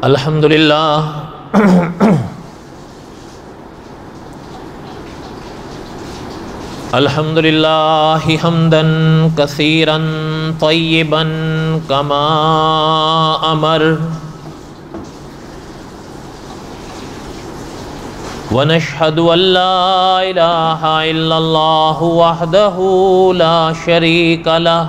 الحمدللہ الحمدللہ حمدا کثیرا طیبا کما امر ونشہد ان لا الہ الا اللہ وحدہ لا شریک لہ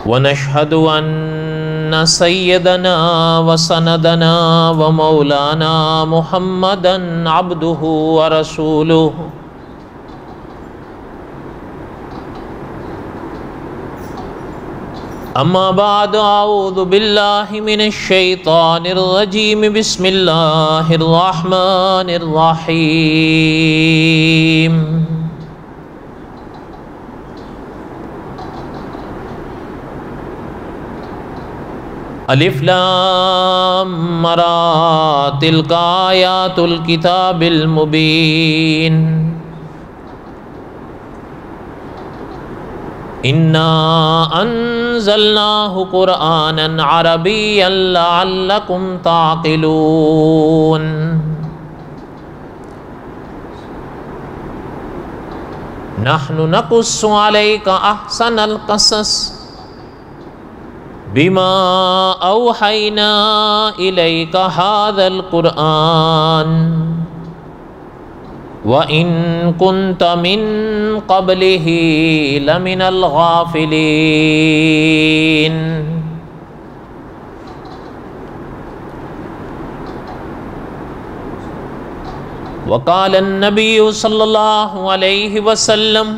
ونشہد ان سیدنا وسندنا ومولانا محمدا عبدہ ورسولہ اما بعد اعوذ باللہ من الشیطان الرجیم بسم اللہ الرحمن الرحیم الف لام را تلک آیات الکتاب المبین انا انزلناہ قرآنا عربیا لعلکم تعقلون نحن نقص علیک احسن القصص بما اوحینا الیک ھذا القرآن وَإِن كُنْتَ مِن قَبْلِهِ لَمِنَ الْغَافِلِينَ وقال النبي صلی اللہ علیہ وسلم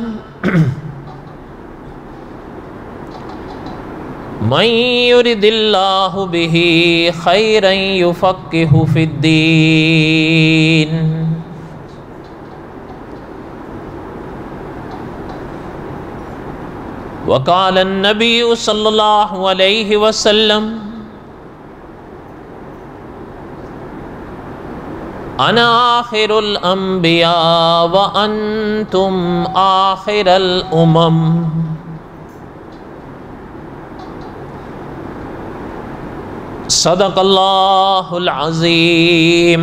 من يرد اللہ به خیرا یفقہ فی الدین وقال النبی صلی اللہ علیہ وسلم انا آخر الانبیاء وانتم آخر الامم صدق اللہ العظیم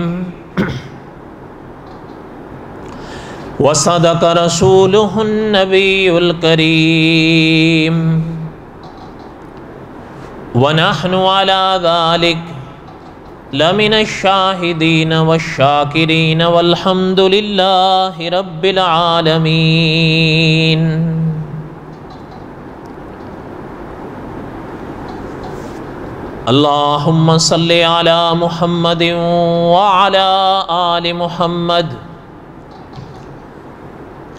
وصدق رسولہ النبی الکریم ونحن على ذلك لمن الشاہدین والشاکرین والحمد للہ رب العالمین اللہم صلی علی محمد وعلی آل محمد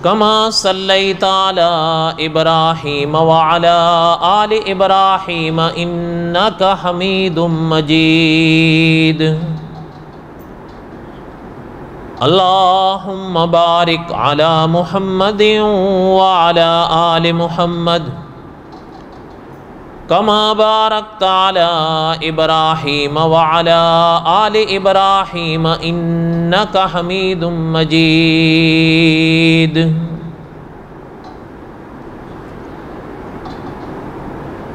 کما صلیت علی ابراہیم وعلی آل ابراہیم انک حمید مجید اللہم بارک علی محمد وعلی آل محمد کما بارکت علی ابراہیم وعلی آل ابراہیم انک حمید مجید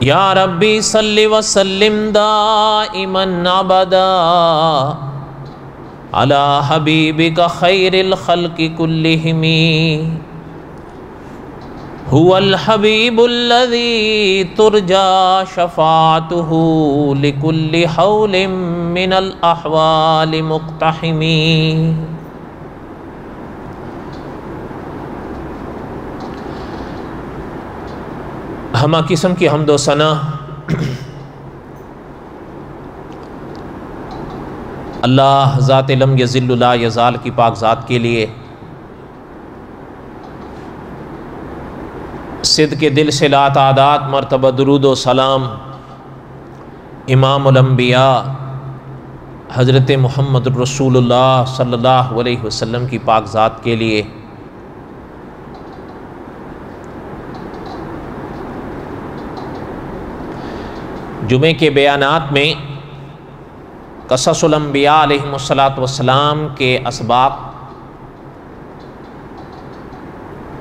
یا ربی صلی وسلم دائما ابدا علی حبیبک خیر الخلق کلہم هو الحبیب الذی ترجا شفاعته لكل حول من الاحوال مقتحم ہمہ قسم کی حمد و ثنا اللہ ذات لم یذل لا یزال کی پاک ذات کے لیے صدق کے دل سے لا تعداد مرتبہ درود و سلام امام الانبیاء حضرت محمد رسول اللہ صلی اللہ علیہ وسلم کی پاک ذات کے لیے جمعے کے بیانات میں قصص الانبیاء علیہم الصلاۃ والسلام کے اسباق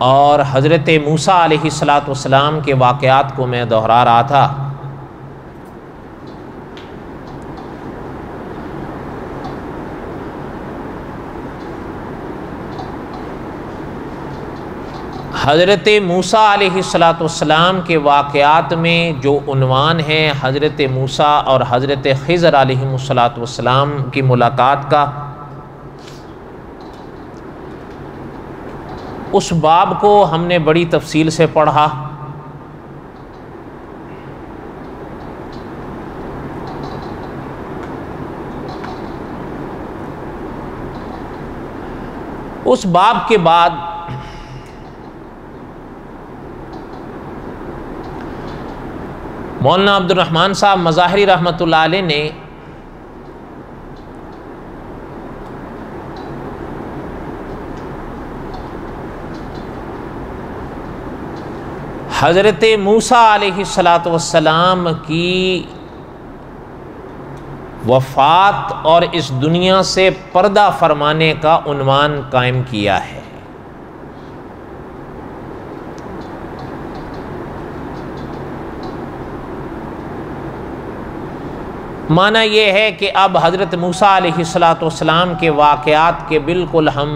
اور حضرت موسیٰ علیہ السلام کے واقعات کو میں دہرا رہا تھا۔ حضرت موسیٰ علیہ السلام کے واقعات میں جو عنوان ہے حضرت موسیٰ اور حضرت خضر علیہ السلام کی ملاقات کا، اس باب کو ہم نے بڑی تفصیل سے پڑھا۔ اس باب کے بعد مولانا عبد الرحمن صاحب مظاہری رحمۃ اللہ علیہ نے حضرت موسیٰ علیہ السلام کی وفات اور اس دنیا سے پردہ فرمانے کا عنوان قائم کیا ہے۔ معنی یہ ہے کہ اب حضرت موسیٰ علیہ السلام کے واقعات کے بالکل ہم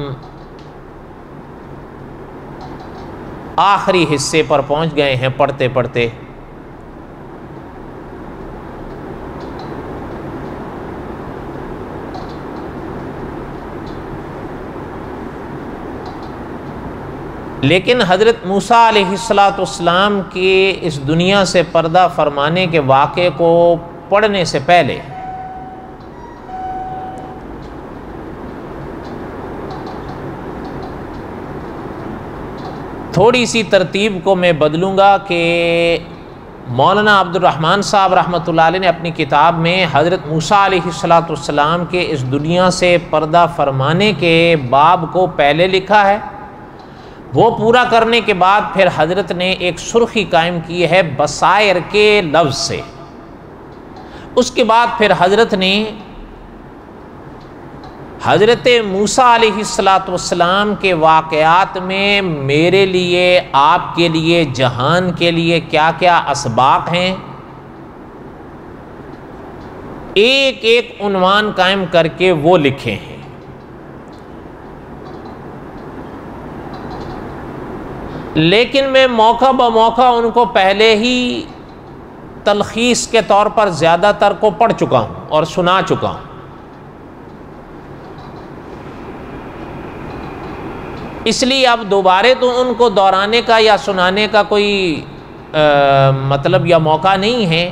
آخری حصے پر پہنچ گئے ہیں پڑھتے پڑھتے۔ لیکن حضرت موسیٰ علیہ السلام کے اس دنیا سے پردہ فرمانے کے واقعے کو پڑھنے سے پہلے تھوڑی سی ترتیب کو میں بدلوں گا کہ مولانا عبد الرحمن صاحب رحمۃ اللہ علیہ نے اپنی کتاب میں حضرت موسیٰ علیہ السلام کے اس دنیا سے پردہ فرمانے کے باب کو پہلے لکھا ہے۔ وہ پورا کرنے کے بعد پھر حضرت نے ایک سرخی قائم کی ہے بصائر کے لفظ سے۔ اس کے بعد پھر حضرت نے حضرت موسیٰ علیہ السلام کے واقعات میں میرے لیے، آپ کے لیے، جہان کے لیے کیا کیا اسباق ہیں، ایک ایک عنوان قائم کر کے وہ لکھے ہیں۔ لیکن میں موقع بموقع ان کو پہلے ہی تلخیص کے طور پر زیادہ تر کو پڑھ چکا ہوں اور سنا چکا ہوں۔ اس لیے اب دوبارہ تو ان کو دہرانے کا یا سنانے کا کوئی مطلب یا موقع نہیں ہے۔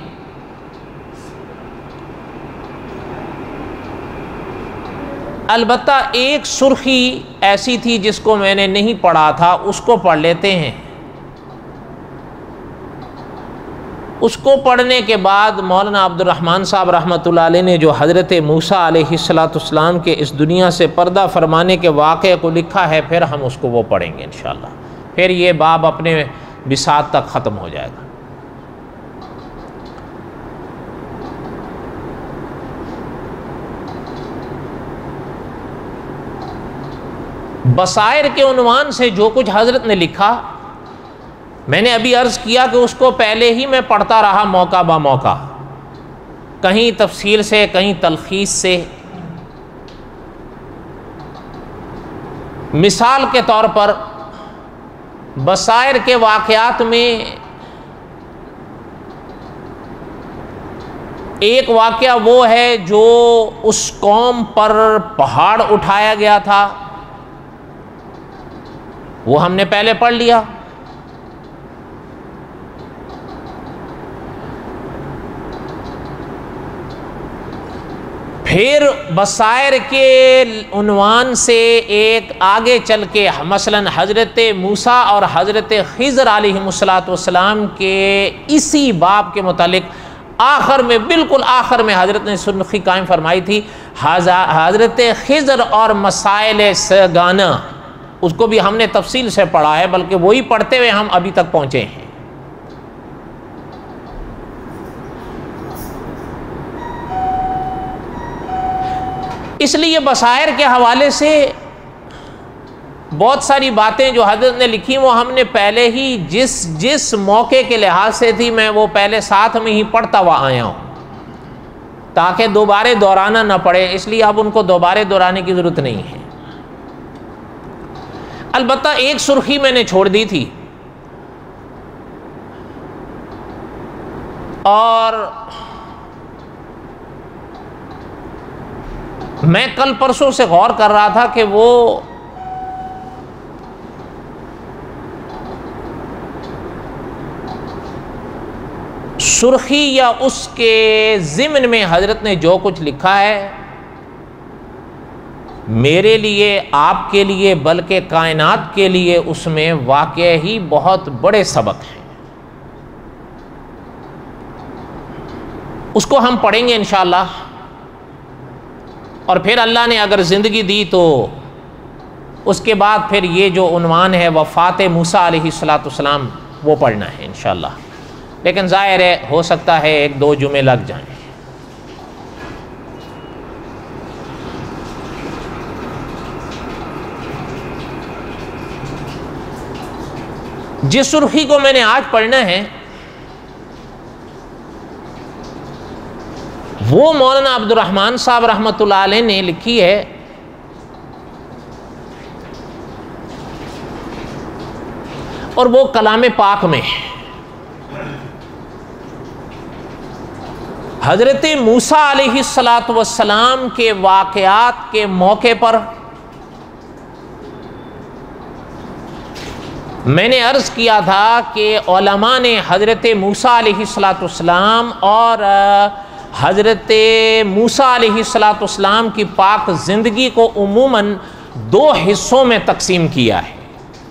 البتہ ایک سرخی ایسی تھی جس کو میں نے نہیں پڑھا تھا، اس کو پڑھ لیتے ہیں۔ اس کو پڑھنے کے بعد مولانا عبد الرحمن صاحب رحمۃ اللہ علیہ نے جو حضرت موسیٰ علیہ السلام کے اس دنیا سے پردہ فرمانے کے واقعے کو لکھا ہے، پھر ہم اس کو وہ پڑھیں گے انشاءاللہ۔ پھر یہ باب اپنے بساط تک ختم ہو جائے گا۔ بصائر کے عنوان سے جو کچھ حضرت نے لکھا، میں نے ابھی عرض کیا کہ اس کو پہلے ہی میں پڑھتا رہا موقع با موقع، کہیں تفصیل سے کہیں تلخیص سے۔ مثال کے طور پر بصائر کے واقعات میں ایک واقعہ وہ ہے جو اس قوم پر پہاڑ اٹھایا گیا تھا، وہ ہم نے پہلے پڑھ لیا۔ پھر بصائر کے عنوان سے ایک آگے چل کے مثلا حضرت موسیٰ اور حضرت خضر علیہ السلام کے اسی باب کے متعلق آخر میں، بالکل آخر میں حضرت نے سرخی قائم فرمائی تھی حضرت خضر اور مسائل سگانہ۔ اس کو بھی ہم نے تفصیل سے پڑھا ہے، بلکہ وہی پڑھتے ہوئے ہم ابھی تک پہنچے ہیں۔ اس لیے بصائر کے حوالے سے بہت ساری باتیں جو حضرت نے لکھی وہ ہم نے پہلے ہی جس موقع کے لحاظ سے تھی میں وہ پہلے ساتھ میں ہی پڑھتا ہوا آیا ہوں تاکہ دوبارہ دہرانا نہ پڑے، اس لیے اب ان کو دوبارہ دہرانے کی ضرورت نہیں ہے۔ البتہ ایک سرخی میں نے چھوڑ دی تھی، اور میں کل پرسوں سے غور کر رہا تھا کہ وہ سرخی یا اس کے ضمن میں حضرت نے جو کچھ لکھا ہے میرے لیے، آپ کے لیے، بلکہ کائنات کے لیے اس میں واقع ہی بہت بڑے سبق ہیں۔ اس کو ہم پڑھیں گے انشاءاللہ، اور پھر اللہ نے اگر زندگی دی تو اس کے بعد پھر یہ جو عنوان ہے وفات موسیٰ علیہ السلام وہ پڑھنا ہے انشاءاللہ، لیکن ظاہر ہے ہو سکتا ہے 1-2 جمعے لگ جائیں۔ جس سرخی کو میں نے آج پڑھنا ہے وہ مولانا عبد الرحمن صاحب رحمۃ اللہ علیہ نے لکھی ہے، اور وہ کلام پاک میں حضرت موسیٰ علیہ السلام کے واقعات کے موقع پر میں نے عرض کیا تھا کہ علماء نے حضرت موسیٰ علیہ السلام اور حضرت موسیٰ علیہ السلام کی پاک زندگی کو عموماً 2 حصوں میں تقسیم کیا ہے۔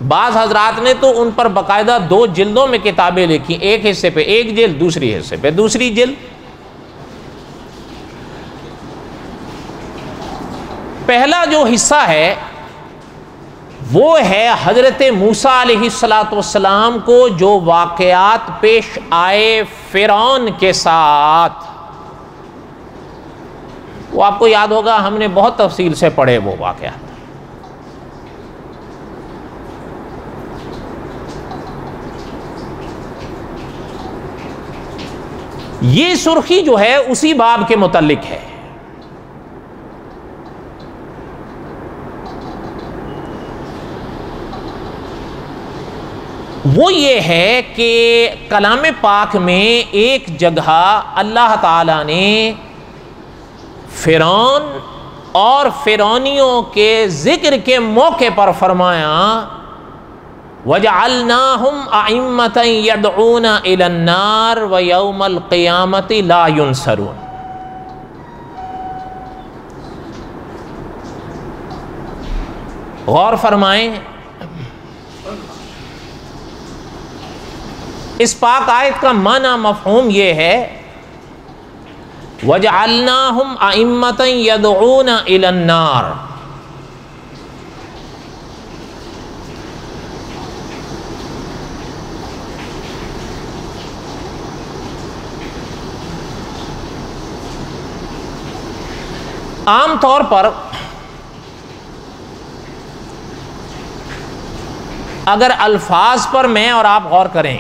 بعض حضرات نے تو ان پر باقاعدہ 2 جلدوں میں کتابیں لکھی، ایک حصے پہ ایک جلد، دوسری حصے پہ دوسری جلد۔ پہلا جو حصہ ہے وہ ہے حضرت موسیٰ علیہ السلام کو جو واقعات پیش آئے فرعون کے ساتھ، وہ آپ کو یاد ہوگا ہم نے بہت تفصیل سے پڑھے وہ واقعات۔ یہ سرخی جو ہے اسی باب کے متعلق ہے۔ وہ یہ ہے کہ کلام پاک میں ایک جگہ اللہ تعالیٰ نے فرعون اور فرعونیوں کے ذکر کے موقع پر فرمایا وَجَعَلْنَاهُمْ أَئِمَّةً يَدْعُونَ إِلَى النَّارِ وَيَوْمَ الْقِيَامَةِ لَا يُنصَرُونَ۔ غور فرمائیں، اس پاک آیت کا معنی مفہوم یہ ہے وَجَعَلْنَاهُمْ أَئِمَّةً يَدْعُونَ إِلَى النَّارِ، عام طور پر اگر الفاظ پر میں اور آپ غور کریں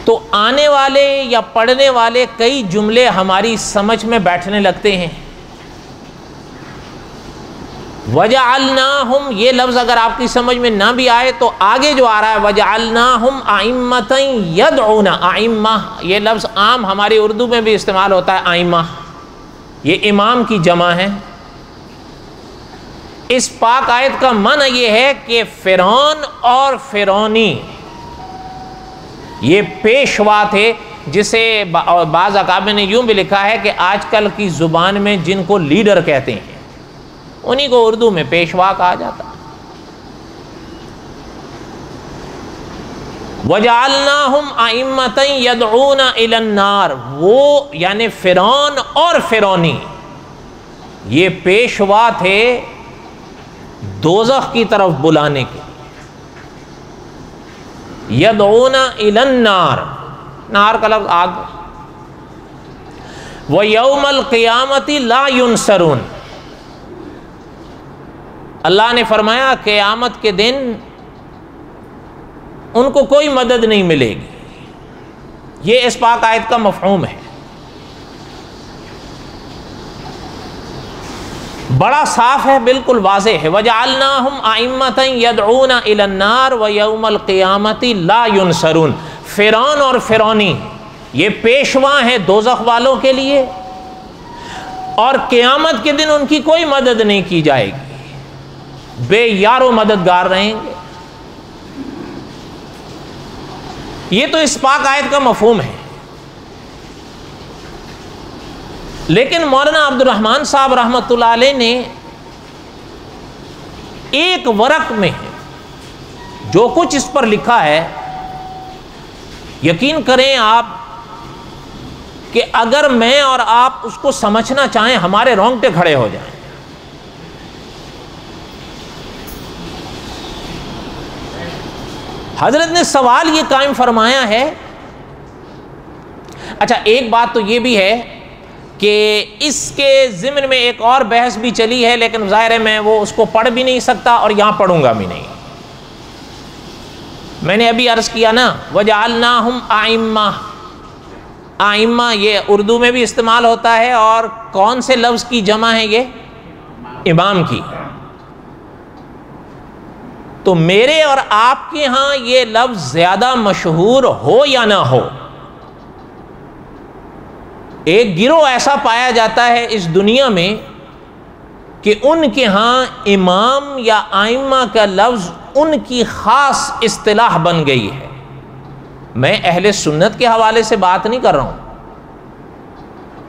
تو آنے والے یا پڑھنے والے کئی جملے ہماری سمجھ میں بیٹھنے لگتے ہیں۔ وَجَعَلْنَاهُمْ یہ لفظ اگر آپ کی سمجھ میں نہ بھی آئے تو آگے جو آ رہا ہے وَجَعَلْنَاهُمْ أَئِمَّةً يَدْعُونَ، آئمہ یہ لفظ عام ہماری اردو میں بھی استعمال ہوتا ہے، آئمہ یہ امام کی جمع ہے۔ اس پاک آیت کا معنی یہ ہے کہ فرعون اور فرعونی یہ پیشوا تھے، جسے بعض اکابر نے یوں بھی لکھا ہے کہ آج کل کی زبان میں جن کو لیڈر کہتے ہیں انہی کو اردو میں پیشوا کہا جاتا۔ وَجَعَلْنَاهُمْ أَئِمَّةً يَدْعُونَ إِلَى النَّارِ، وہ یعنی فرعون اور فرعونی یہ پیشوا تھے دوزخ کی طرف بلانے کے۔ یدعون الی النار، نار کا لفظ آگ، وَيَوْمَ الْقِيَامَةِ لَا يُنصَرُونَ، اللہ نے فرمایا قیامت کے دن ان کو کوئی مدد نہیں ملے گی۔ یہ اس پاک آیت کا مفہوم ہے، بڑا صاف ہے، بالکل واضح ہے۔ وَجَعَلْنَاهُمْ أَئِمَّةً يَدْعُونَ إِلَى النَّارِ وَيَوْمَ الْقِيَامَةِ لَا يُنصَرُونَ۔ فرعون اور فرعونی یہ پیشوا ہیں دوزخ والوں کے لیے، اور قیامت کے دن ان کی کوئی مدد نہیں کی جائے گی، بے یار و مددگار رہیں گے۔ یہ تو اس پاک آیت کا مفہوم ہے، لیکن مولانا عبد الرحمن صاحب رحمۃ اللہ علیہ نے ایک ورق میں جو کچھ اس پر لکھا ہے، یقین کریں آپ کہ اگر میں اور آپ اس کو سمجھنا چاہیں ہمارے رونگٹے کھڑے ہو جائیں۔ حضرت نے سوال یہ قائم فرمایا ہے۔ اچھا، ایک بات تو یہ بھی ہے کہ اس کے ضمن میں ایک اور بحث بھی چلی ہے، لیکن ظاہر ہے میں وہ اس کو پڑھ بھی نہیں سکتا اور یہاں پڑھوں گا بھی نہیں۔ میں نے ابھی عرض کیا نا، وَجَعَلْنَاهُمْ أَئِمَّةً، آئمہ یہ اردو میں بھی استعمال ہوتا ہے، اور کون سے لفظ کی جمع ہے یہ؟ امام کی۔ تو میرے اور آپ کے ہاں یہ لفظ زیادہ مشہور ہو یا نہ ہو، ایک گروہ ایسا پایا جاتا ہے اس دنیا میں کہ ان کے ہاں امام یا آئمہ کا لفظ ان کی خاص اصطلاح بن گئی ہے۔ میں اہل سنت کے حوالے سے بات نہیں کر رہا ہوں،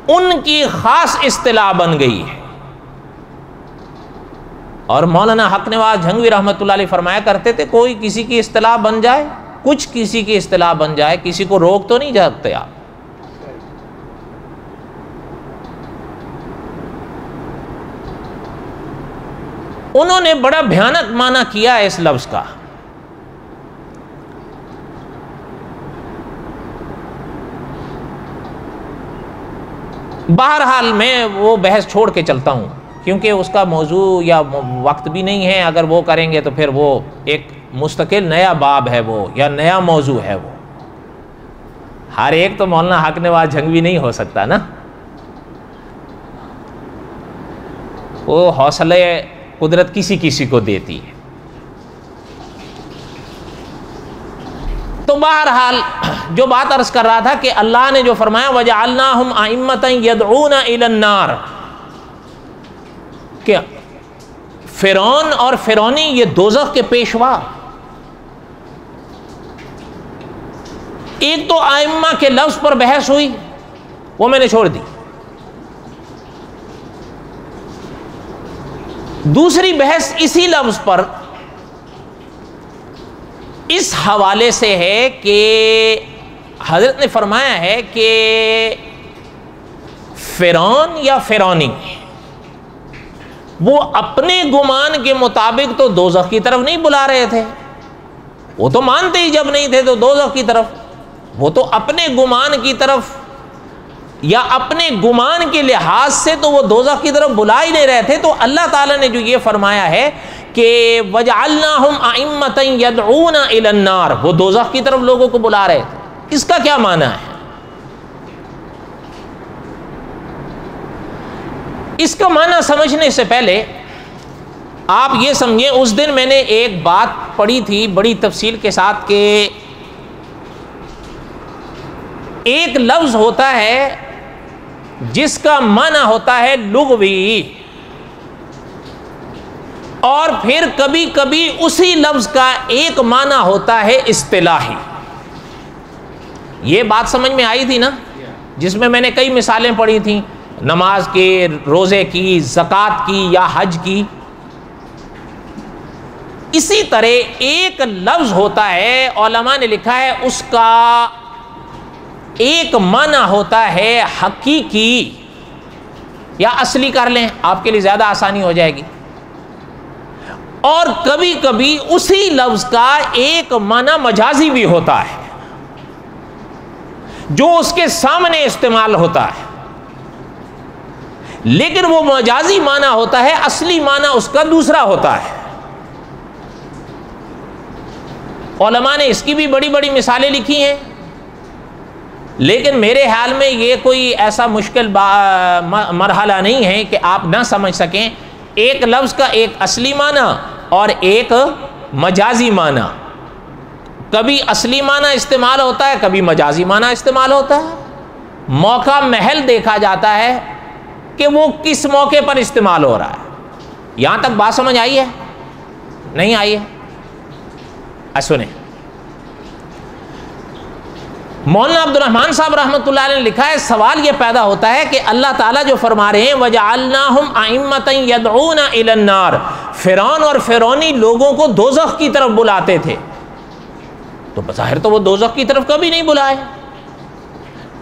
ان کی خاص اصطلاح بن گئی ہے۔ اور مولانا حق نواز جھنگوی رحمۃ اللہ علیہ فرمایا کرتے تھے، کوئی کسی کی اصطلاح بن جائے، کچھ کسی کی اصطلاح بن جائے، کسی کو روک تو نہیں جاتے آپ۔ انہوں نے بڑا بھیانک معنی کیا ہے اس لفظ کا۔ بہرحال میں وہ بحث چھوڑ کے چلتا ہوں، کیونکہ اس کا موضوع یا وقت بھی نہیں ہے۔ اگر وہ کریں گے تو پھر وہ ایک مستقل نیا باب ہے، وہ یا نیا موضوع ہے۔ وہ ہر ایک تو مولانا حق نواز جھنگوی نہیں ہو سکتا نا، وہ حوصلے قدرت کسی کسی کو دیتی ہے۔ تو بہرحال جو بات عرض کر رہا تھا کہ اللہ نے جو فرمایا وَجَعَلْنَاهُمْ أَئِمَّةً يَدْعُونَ إِلَى النَّارِ، کہ فرعون اور فرعونی یہ دوزخ کے پیشوا۔ ایک تو ائمہ کے لفظ پر بحث ہوئی، وہ میں نے چھوڑ دی۔ دوسری بحث اسی لفظ پر اس حوالے سے ہے کہ حضرت نے فرمایا ہے کہ فرعون یا فرعونی وہ اپنے گمان کے مطابق تو دوزخ کی طرف نہیں بلا رہے تھے، وہ تو مانتے ہی جب نہیں تھے تو دوزخ کی طرف، وہ تو اپنے گمان کی طرف یا اپنے گمان کے لحاظ سے تو وہ دوزخ کی طرف بلا ہی نہیں رہے تھے۔ تو اللہ تعالیٰ نے جو یہ فرمایا ہے کہ وَجَعَلْنَاهُمْ أَئِمَّةً يَدْعُونَ إِلَى النَّارِ، وہ دوزخ کی طرف لوگوں کو بلا رہے تھے، اس کا کیا معنی ہے؟ اس کا معنی سمجھنے سے پہلے آپ یہ سمجھیں، اس دن میں نے ایک بات پڑھی تھی بڑی تفصیل کے ساتھ کہ ایک لفظ ہوتا ہے جس کا معنی ہوتا ہے لغوی، اور پھر کبھی کبھی اسی لفظ کا ایک معنی ہوتا ہے اصطلاحی۔ یہ بات سمجھ میں آئی تھی نا، جس میں نے کئی مثالیں پڑھی تھیں، نماز کی، روزے کی، زکوٰۃ کی یا حج کی۔ اسی طرح ایک لفظ ہوتا ہے، علماء نے لکھا ہے اس کا ایک معنی ہوتا ہے حقیقی یا اصلی، کر لیں آپ کے لیے زیادہ آسانی ہو جائے گی، اور کبھی کبھی اسی لفظ کا ایک معنی مجازی بھی ہوتا ہے جو اس کے سامنے استعمال ہوتا ہے۔ لیکن وہ مجازی معنی ہوتا ہے، اصلی معنی اس کا دوسرا ہوتا ہے۔ علماء نے اس کی بھی بڑی بڑی مثالیں لکھی ہیں، لیکن میرے خیال میں یہ کوئی ایسا مشکل مرحلہ نہیں ہے کہ آپ نہ سمجھ سکیں۔ ایک لفظ کا ایک اصلی معنی اور ایک مجازی معنی، کبھی اصلی معنی استعمال ہوتا ہے، کبھی مجازی معنی استعمال ہوتا ہے۔ موقع محل دیکھا جاتا ہے کہ وہ کس موقع پر استعمال ہو رہا ہے۔ یہاں تک بات سمجھ آئی ہے؟ نہیں آئی ہے؟ سنیں، مولانا عبد الرحمن صاحب رحمۃ اللہ علیہ نے لکھا ہے، سوال یہ پیدا ہوتا ہے کہ اللہ تعالیٰ جو فرما رہے ہیں وَجَعَلْنَاهُمْ أَئِمَّةً يَدْعُونَ إِلَى النَّارِ، فرعون اور فرعونی لوگوں کو دوزخ کی طرف بلاتے تھے، تو بظاہر تو وہ دوزخ کی طرف کبھی نہیں بلائے۔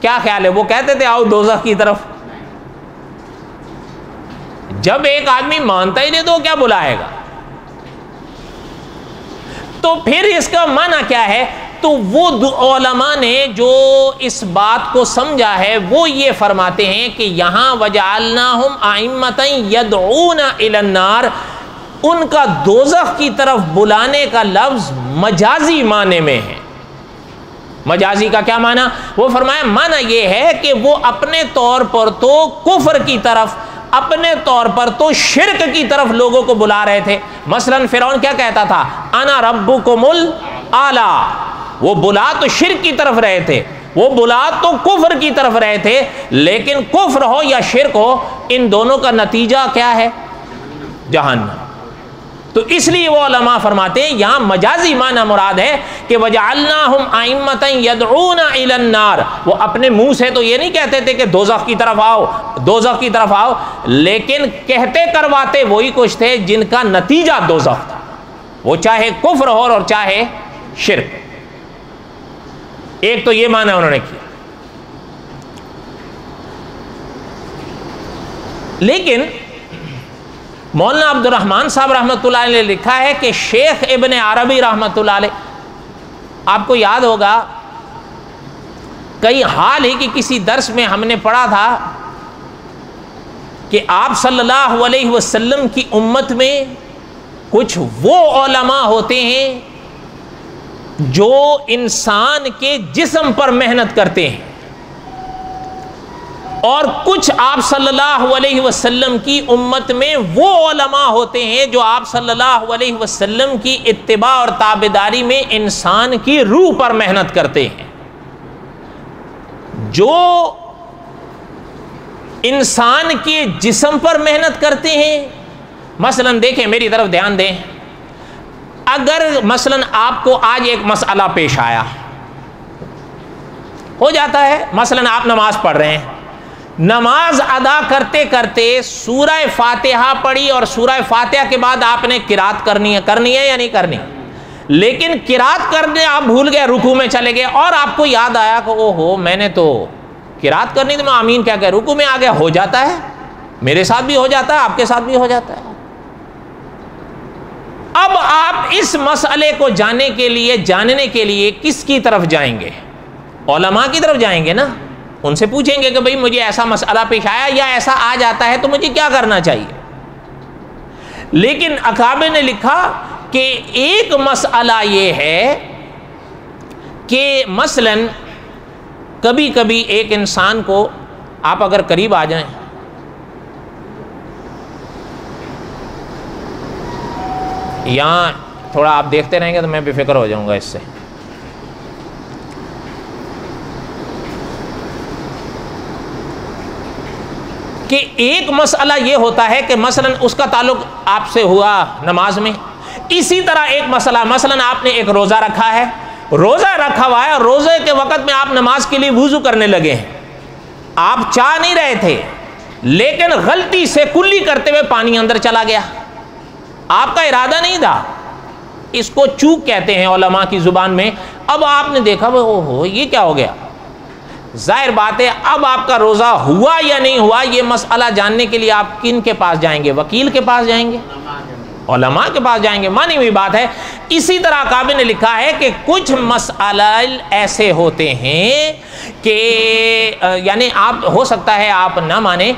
کیا خیال ہے، وہ کہتے تھے آؤ دوزخ کی طرف؟ جب ایک آدمی مانتا ہی نہیں تو کیا بلائے گا؟ تو پھر اس کا معنی کیا ہے؟ تو وہ علماء نے جو اس بات کو سمجھا ہے وہ یہ فرماتے ہیں کہ یہاں وَجَعَلْنَاهُمْ أَئِمَّةً يَدْعُونَ إِلَى النَّارِ، ان کا دوزخ کی طرف بلانے کا لفظ مجازی معنی میں ہے۔ مجازی کا کیا معنی؟ وہ فرمایا معنی یہ ہے کہ وہ اپنے طور پر تو کفر کی طرف، اپنے طور پر تو شرک کی طرف لوگوں کو بلا رہے تھے۔ مثلا فرعون کیا کہتا تھا؟ انا ربکم الاعلی، وہ بلا تو شرک کی طرف رہے تھے، وہ بلا تو کفر کی طرف رہے تھے، لیکن کفر ہو یا شرک ہو ان دونوں کا نتیجہ کیا ہے؟ جہنم۔ تو اس لیے وہ علماء فرماتے ہیں یہاں مجازی معنی مراد ہے کہ وَجَعَلْنَاهُمْ أَئِمَّةً يَدْعُونَ إِلَى النَّارِ، وہ اپنے منہ سے تو یہ نہیں کہتے تھے کہ دوزخ کی طرف آؤ، دوزخ کی طرف آؤ، لیکن کہتے کرواتے وہی کچھ تھے جن کا نتیجہ دوزخ تھا، وہ چاہے کفر ہو اور چاہے شرک۔ ایک تو یہ معنی انہوں نے کیا، لیکن مولانا عبد الرحمن صاحب رحمۃ اللہ علیہ نے لکھا ہے کہ شیخ ابن عربی رحمۃ اللہ علیہ، آپ کو یاد ہوگا کئی حال ہی کہ کسی درس میں ہم نے پڑھا تھا کہ آپ صلی اللہ علیہ وسلم کی امت میں کچھ وہ علماء ہوتے ہیں جو انسان کے جسم پر محنت کرتے ہیں، اور کچھ آپ صلی اللہ علیہ وسلم کی امت میں وہ علماء ہوتے ہیں جو آپ صلی اللہ علیہ وسلم کی اتباع اور تابعداری میں انسان کی روح پر محنت کرتے ہیں۔ جو انسان کے جسم پر محنت کرتے ہیں، مثلا دیکھیں میری طرف دھیان دیں، اگر مثلا آپ کو آج ایک مسئلہ پیش آیا، ہو جاتا ہے مثلا آپ نماز پڑھ رہے ہیں، نماز ادا کرتے کرتے سورہ فاتحہ پڑھی اور سورہ فاتحہ کے بعد آپ نے قرات کرنی ہے یا نہیں کرنی، لیکن قرات کرنے آپ بھول گئے، رکوع میں چلے گئے اور آپ کو یاد آیا کہ اوہو میں نے تو قرات کرنی تھی، میں آمین کیا کہ رکوع میں آ گیا۔ ہو جاتا ہے، میرے ساتھ بھی ہو جاتا ہے، آپ کے ساتھ بھی ہو جاتا ہے۔ اب آپ اس مسئلے کو جاننے کے لیے کس کی طرف جائیں گے؟ علماء کی طرف جائیں گے نا، ان سے پوچھیں گے کہ بھئی مجھے ایسا مسئلہ پیش آیا یا ایسا آ جاتا ہے تو مجھے کیا کرنا چاہیے۔ لیکن اکابر نے لکھا کہ ایک مسئلہ یہ ہے کہ مثلا کبھی کبھی ایک انسان کو آپ اگر قریب آ جائیں، یہاں تھوڑا آپ دیکھتے رہیں گے تو میں بے فکر ہو جاؤں گا اس سے۔ کہ ایک مسئلہ یہ ہوتا ہے کہ مثلا اس کا تعلق آپ سے ہوا نماز میں، اسی طرح ایک مسئلہ مثلا آپ نے ایک روزہ رکھا ہے، روزہ رکھا ہوا ہے اور روزے کے وقت میں آپ نماز کے لیے وضو کرنے لگے ہیں، آپ چاہ نہیں رہے تھے لیکن غلطی سے کلی کرتے ہوئے پانی اندر چلا گیا، آپ کا ارادہ نہیں تھا، اس کو چوک کہتے ہیں علماء کی زبان میں۔ اب آپ نے دیکھا اوہو یہ کیا ہو گیا، ظاہر بات ہے اب آپ کا روزہ ہوا یا نہیں ہوا یہ مسئلہ جاننے کے لیے آپ کن کے پاس جائیں گے؟ وکیل کے پاس جائیں گے، علماء کے پاس جائیں گے، مانی ہوئی بات ہے۔ اسی طرح کعبہ نے لکھا ہے کہ کچھ مسائل ایسے ہوتے ہیں کہ یعنی آپ ہو سکتا ہے آپ نہ مانیں،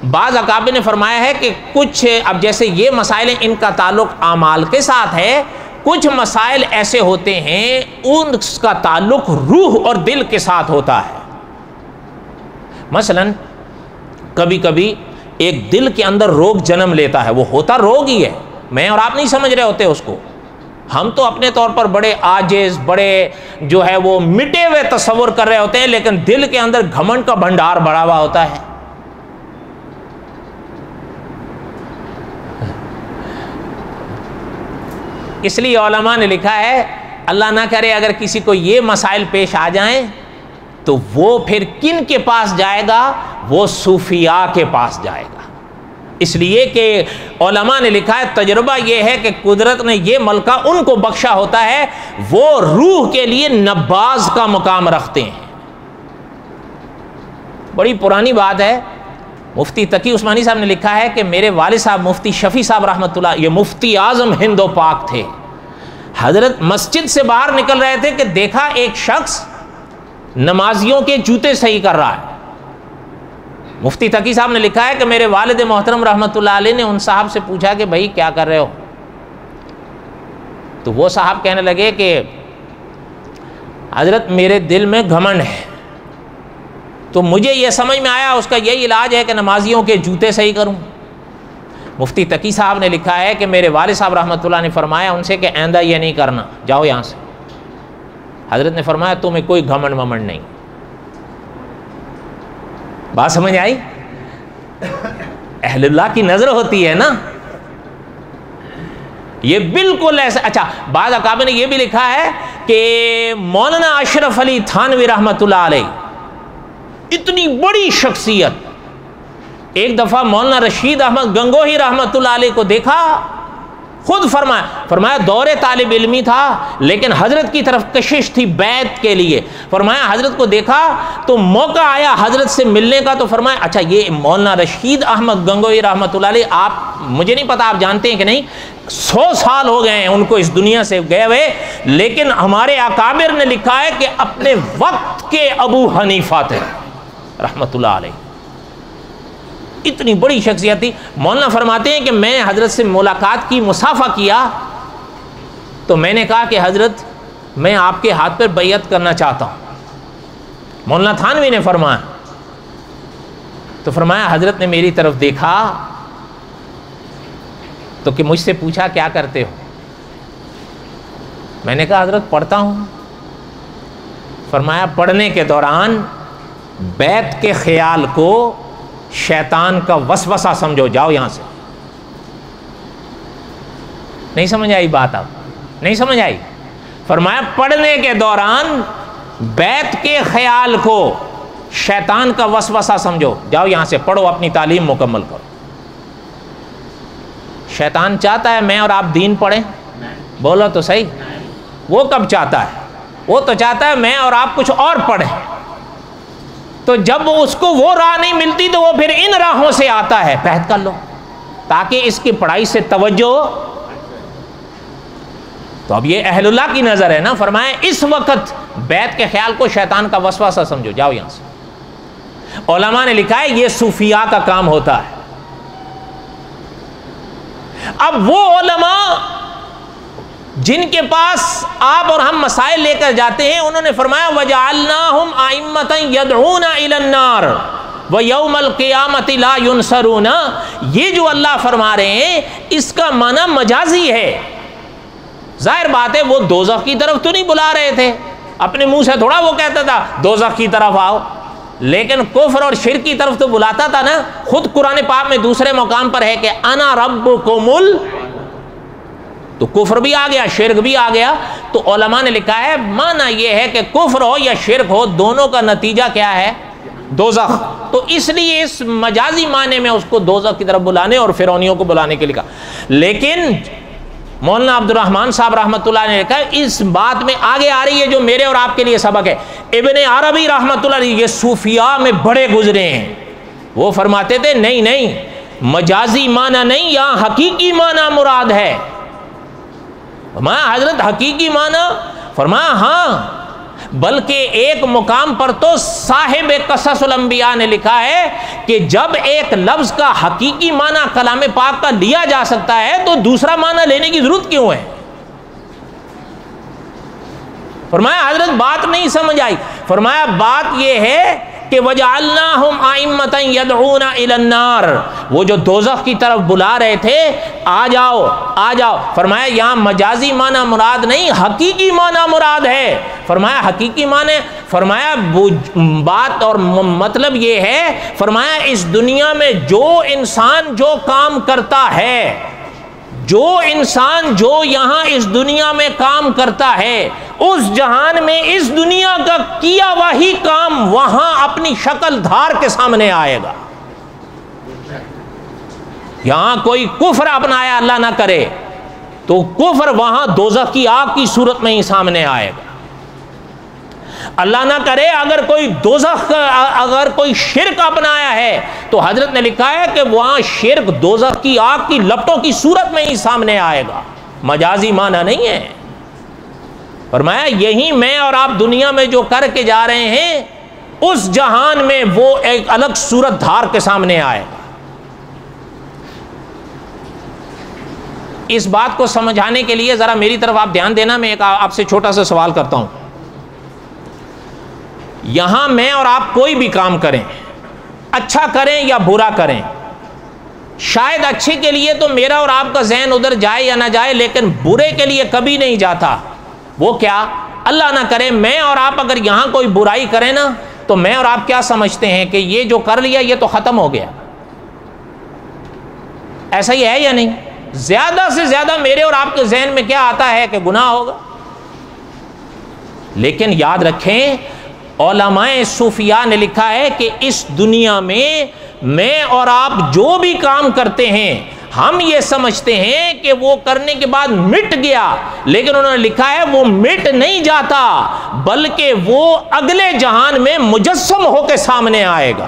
بعض اکابر نے فرمایا ہے کہ کچھ، اب جیسے یہ مسائل ہیں ان کا تعلق اعمال کے ساتھ ہے، کچھ مسائل ایسے ہوتے ہیں ان کا تعلق روح اور دل کے ساتھ ہوتا ہے. مثلا کبھی کبھی ایک دل کے اندر روگ جنم لیتا ہے، وہ ہوتا روگ ہی ہے، میں اور آپ نہیں سمجھ رہے ہوتے اس کو، ہم تو اپنے طور پر بڑے عاجز، بڑے جو ہے وہ مٹے ہوئے تصور کر رہے ہوتے ہیں، لیکن دل کے اندر گھمنڈ کا بھنڈار بڑا ہوا ہوتا ہے. اس لیے علماء نے لکھا ہے اللہ نہ کرے اگر کسی کو یہ مسائل پیش آ جائیں تو وہ پھر کن کے پاس جائے گا؟ وہ صوفیاء کے پاس جائے گا. اس لیے کہ علماء نے لکھا ہے تجربہ یہ ہے کہ قدرت نے یہ ملکہ ان کو بخشا ہوتا ہے وہ روح کے لیے نباز کا مقام رکھتے ہیں. بڑی پرانی بات ہے، مفتی تقی عثمانی صاحب نے لکھا ہے کہ میرے والد صاحب مفتی شفیع صاحب رحمۃ اللہ، یہ مفتی اعظم ہند و پاک تھے، حضرت مسجد سے باہر نکل رہے تھے کہ دیکھا ایک شخص نمازیوں کے جوتے صحیح کر رہا ہے. مفتی تقی صاحب نے لکھا ہے کہ میرے والد محترم رحمۃ اللہ علیہ نے ان صاحب سے پوچھا کہ بھائی کیا کر رہے ہو؟ تو وہ صاحب کہنے لگے کہ حضرت میرے دل میں گھمنڈ ہے، تو مجھے یہ سمجھ میں آیا اس کا یہی علاج ہے کہ نمازیوں کے جوتے صحیح کروں. مفتی تقی صاحب نے لکھا ہے کہ میرے والد صاحب رحمۃ اللہ نے فرمایا ان سے کہ آئندہ یہ نہیں کرنا، جاؤ یہاں سے. حضرت نے فرمایا تمہیں کوئی گھمنڈ ومنڈ نہیں. بات سمجھ آئی؟ اہل اللہ کی نظر ہوتی ہے نا، یہ بالکل ایسا. اچھا بعض اکابر نے یہ بھی لکھا ہے کہ مولانا اشرف علی تھانوی رحمۃ اللہ علیہ اتنی بڑی شخصیت، ایک دفعہ مولانا رشید احمد گنگوہی رحمۃ اللہ علیہ کو دیکھا، خود فرمایا دور طالب علمی تھا لیکن حضرت کی طرف کشش تھی بیعت کے لیے. فرمایا حضرت کو دیکھا تو موقع آیا حضرت سے ملنے کا، تو فرمایا اچھا یہ مولانا رشید احمد گنگوہی رحمۃ اللہ علیہ، آپ مجھے نہیں پتا آپ جانتے ہیں کہ نہیں، 100 سال ہو گئے ہیں ان کو اس دنیا سے گئے ہوئے، لیکن ہمارے اکابر نے لکھا ہے کہ اپنے وقت کے ابو حنیفہ تھے رحمۃ اللہ علیہ، اتنی بڑی شخصیت تھی. مولانا فرماتے ہیں کہ میں حضرت سے ملاقات کی، مصافحہ کیا، تو میں نے کہا کہ حضرت میں آپ کے ہاتھ پر بیعت کرنا چاہتا ہوں. مولانا تھانوی نے فرمایا، تو فرمایا حضرت نے میری طرف دیکھا تو کہ مجھ سے پوچھا کیا کرتے ہو؟ میں نے کہا حضرت پڑھتا ہوں. فرمایا پڑھنے کے دوران بیعت کے خیال کو شیطان کا وسوسہ سمجھو، جاؤ یہاں سے. نہیں سمجھ آئی بات؟ اب نہیں سمجھ آئی؟ فرمایا پڑھنے کے دوران بیعت کے خیال کو شیطان کا وسوسہ سمجھو، جاؤ یہاں سے، پڑھو، اپنی تعلیم مکمل کرو. شیطان چاہتا ہے میں اور آپ دین پڑھیں؟ بولو تو صحیح. وہ کب چاہتا ہے؟ وہ تو چاہتا ہے میں اور آپ کچھ اور پڑھیں. تو جب اس کو وہ راہ نہیں ملتی تو وہ پھر ان راہوں سے آتا ہے، پہد کر لو تاکہ اس کی پڑھائی سے توجہ. تو اب یہ اہل اللہ کی نظر ہے نا. فرمائے اس وقت بیعت کے خیال کو شیطان کا وسوسہ سمجھو، جاؤ یہاں سے. علماء نے لکھا ہے یہ صوفیاء کا کام ہوتا ہے. اب وہ علماء جن کے پاس آپ اور ہم مسائل لے کر جاتے ہیں، انہوں نے فرمایا وَجَعَلْنَاهُمْ أَئِمَّةً يَدْعُونَ إِلَى النَّارِ وَيَوْمَ الْقِيَامَةِ لَا يُنصَرُونَ. یہ جو اللہ فرما رہے ہیں اس کا معنی مجازی ہے. ظاہر بات ہے وہ دوزخ کی طرف تو نہیں بلا رہے تھے، اپنے منہ سے تھوڑا وہ کہتا تھا دوزخ کی طرف آؤ، لیکن کفر اور شرک کی طرف تو بلاتا تھا نا. خود قرآن پاک میں دوسرے مقام پر ہے کہ انا ربکم تو کفر بھی آ گیا، شرک بھی آ گیا. تو علماء نے لکھا ہے معنی یہ ہے کہ کفر ہو یا شرک ہو دونوں کا نتیجہ کیا ہے؟ دوزخ. تو اس لیے اس مجازی معنی میں اس کو دوزخ کی طرف بلانے اور فرعونیوں کو بلانے کے لکھا. لیکن مولانا عبد الرحمن صاحب رحمۃ اللہ نے لکھا اس بات میں آگے آ رہی ہے جو میرے اور آپ کے لیے سبق ہے. ابن عربی رحمۃ اللہ علیہ یہ صوفیاء میں بڑے گزرے ہیں. وہ فرماتے تھے نہیں مجازی معنی نہیں، یہاں حقیقی معنی مراد ہے. فرمایا حضرت حقیقی معنی؟ فرمایا ہاں. بلکہ ایک مقام پر تو صاحب قصص الانبیاء نے لکھا ہے کہ جب ایک لفظ کا حقیقی معنی کلام پاک کا لیا جا سکتا ہے تو دوسرا معنی لینے کی ضرورت کیوں ہے؟ فرمایا حضرت بات نہیں سمجھ آئی. فرمایا بات یہ ہے کہ وَجَعَلْنَاهُمْ أَئِمَّةً يَدْعُونَ إِلَى النَّارِ، وہ جو دوزخ کی طرف بلا رہے تھے آ جاؤ آ جاؤ. فرمایا یہاں مجازی معنی مراد نہیں، حقیقی معنی مراد ہے. فرمایا حقیقی معنی، فرمایا بات اور مطلب یہ ہے، فرمایا اس دنیا میں جو انسان جو کام کرتا ہے، جو انسان جو یہاں اس دنیا میں کام کرتا ہے، اس جہان میں اس دنیا کا کیا وہی کام وہاں اپنی شکل دھار کے سامنے آئے گا. یہاں کوئی کفر اپنایا اللہ نہ کرے تو کفر وہاں دوزخ کی آگ کی صورت میں ہی سامنے آئے گا. اللہ نہ کرے اگر کوئی دوزخ، اگر کوئی شرک اپنایا ہے تو حضرت نے لکھا ہے کہ وہاں شرک دوزخ کی آگ کی لپٹوں کی صورت میں ہی سامنے آئے گا، مجازی معنی نہیں ہے. فرمایا یہی میں اور آپ دنیا میں جو کر کے جا رہے ہیں اس جہان میں وہ ایک الگ صورت دھار کے سامنے آئے گا. اس بات کو سمجھانے کے لیے ذرا میری طرف آپ دھیان دینا. میں ایک آپ سے چھوٹا سا سوال کرتا ہوں. یہاں میں اور آپ کوئی بھی کام کریں، اچھا کریں یا برا کریں، شاید اچھے کے لیے تو میرا اور آپ کا ذہن ادھر جائے یا نہ جائے، لیکن برے کے لیے کبھی نہیں جاتا. وہ کیا؟ اللہ نہ کرے میں اور آپ اگر یہاں کوئی برائی کریں نا تو میں اور آپ کیا سمجھتے ہیں کہ یہ جو کر لیا یہ تو ختم ہو گیا. ایسا ہی ہے یا نہیں؟ زیادہ سے زیادہ میرے اور آپ کے ذہن میں کیا آتا ہے کہ گناہ ہوگا. لیکن یاد رکھیں علماء صوفیاء نے لکھا ہے کہ اس دنیا میں اور آپ جو بھی کام کرتے ہیں ہم یہ سمجھتے ہیں کہ وہ کرنے کے بعد مٹ گیا، لیکن انہوں نے لکھا ہے وہ مٹ نہیں جاتا بلکہ وہ اگلے جہان میں مجسم ہو کے سامنے آئے گا.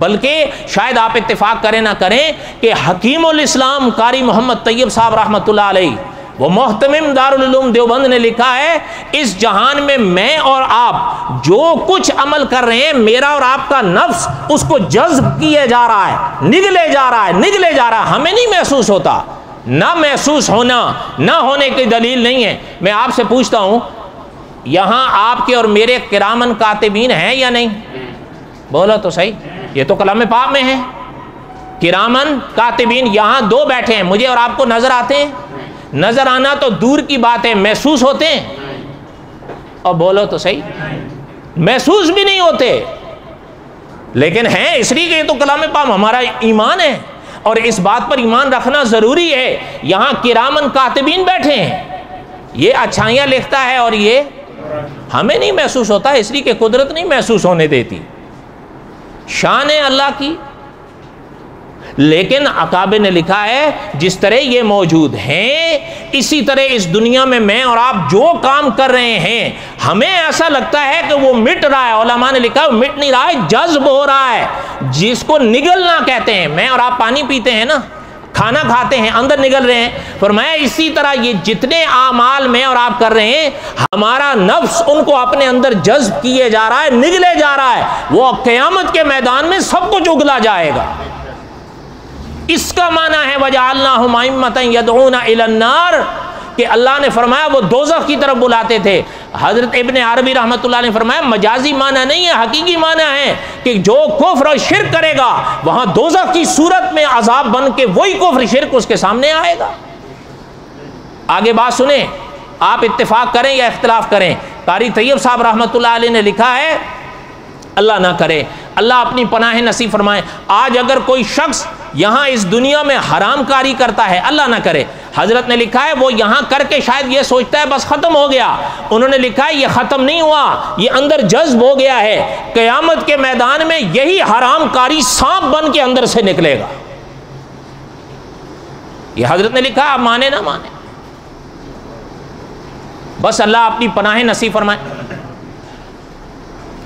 بلکہ شاید آپ اتفاق کریں نہ کریں کہ حکیم الاسلام قاری محمد طیب صاحب رحمۃ اللہ علیہ، وہ محتمم دارالعلوم دیوبند نے لکھا ہے اس جہان میں اور آپ جو کچھ عمل کر رہے ہیں میرا اور آپ کا نفس اس کو جذب کیے جا رہا ہے، نگلے جا رہا ہے. ہمیں نہیں محسوس ہوتا. نہ محسوس ہونا نہ ہونے کی دلیل نہیں ہے. میں آپ سے پوچھتا ہوں یہاں آپ کے اور میرے کرامن کاتبین ہیں یا نہیں؟ بولو تو صحیح. یہ تو کلام پاک میں ہے. کرامن کاتبین یہاں دو بیٹھے ہیں، مجھے اور آپ کو نظر آتے ہیں؟ نظر آنا تو دور کی بات ہے، محسوس ہوتے ہیں؟ اور بولو تو صحیح، محسوس بھی نہیں ہوتے. لیکن ہیں اس لیے کہ یہ تو کلام پاک ہمارا ایمان ہے اور اس بات پر ایمان رکھنا ضروری ہے. یہاں کرامن کاتبین بیٹھے ہیں، یہ اچھائیاں لکھتا ہے اور یہ ہمیں نہیں محسوس ہوتا، اس لیے کہ قدرت نہیں محسوس ہونے دیتی. شان ہے اللہ کی. لیکن اکابر نے لکھا ہے جس طرح یہ موجود ہیں اسی طرح اس دنیا میں اور آپ جو کام کر رہے ہیں ہمیں ایسا لگتا ہے کہ وہ مٹ رہا ہے. علماء نے لکھا ہے مٹ نہیں رہا ہے، جذب ہو رہا ہے، جس کو نگلنا کہتے ہیں. میں اور آپ پانی پیتے ہیں نا، کھانا کھاتے ہیں، اندر نگل رہے ہیں. فرمایا اسی طرح یہ جتنے اعمال میں اور آپ کر رہے ہیں ہمارا نفس ان کو اپنے اندر جذب کیے جا رہا ہے، نگلے جا رہا ہے. وہ قیامت کے میدان میں سب کچھ اگلا جائے گا. اس کا معنی ہے وَجَعَلْنَاهُمْ أَئِمَّةً يَدْعُونَ إِلَى النَّارِ کہ اللہ نے فرمایا وہ دوزخ کی طرف بلاتے تھے. حضرت ابن عربی رحمۃ اللہ نے فرمایا مجازی معنی نہیں ہے، حقیقی معنی ہے کہ جو کفر اور شرک کرے گا وہاں دوزخ کی صورت میں عذاب بن کے وہی کفر شرک اس کے سامنے آئے گا. آگے بات سنیں، آپ اتفاق کریں یا اختلاف کریں. قاری طیب صاحب رحمۃ اللہ علیہ نے لکھا ہے اللہ نہ کرے، اللہ اپنی پناہ نصیب فرمائے، آج اگر کوئی شخص یہاں اس دنیا میں حرام کاری کرتا ہے، اللہ نہ کرے، حضرت نے لکھا ہے وہ یہاں کر کے شاید یہ سوچتا ہے بس ختم ہو گیا. انہوں نے لکھا ہے یہ ختم نہیں ہوا، یہ اندر جذب ہو گیا ہے. قیامت کے میدان میں یہی حرام کاری سانپ بن کے اندر سے نکلے گا. یہ حضرت نے لکھا، آپ مانے نہ مانے، بس اللہ اپنی پناہ نصیب فرمائے.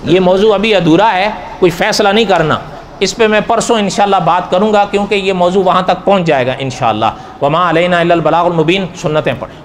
یہ موضوع ابھی ادھورا ہے، کوئی فیصلہ نہیں کرنا. اس پہ میں پرسوں انشاءاللہ بات کروں گا کیونکہ یہ موضوع وہاں تک پہنچ جائے گا انشاءاللہ. وما علینا الا البلاغ المبین. سنتیں پڑھیں.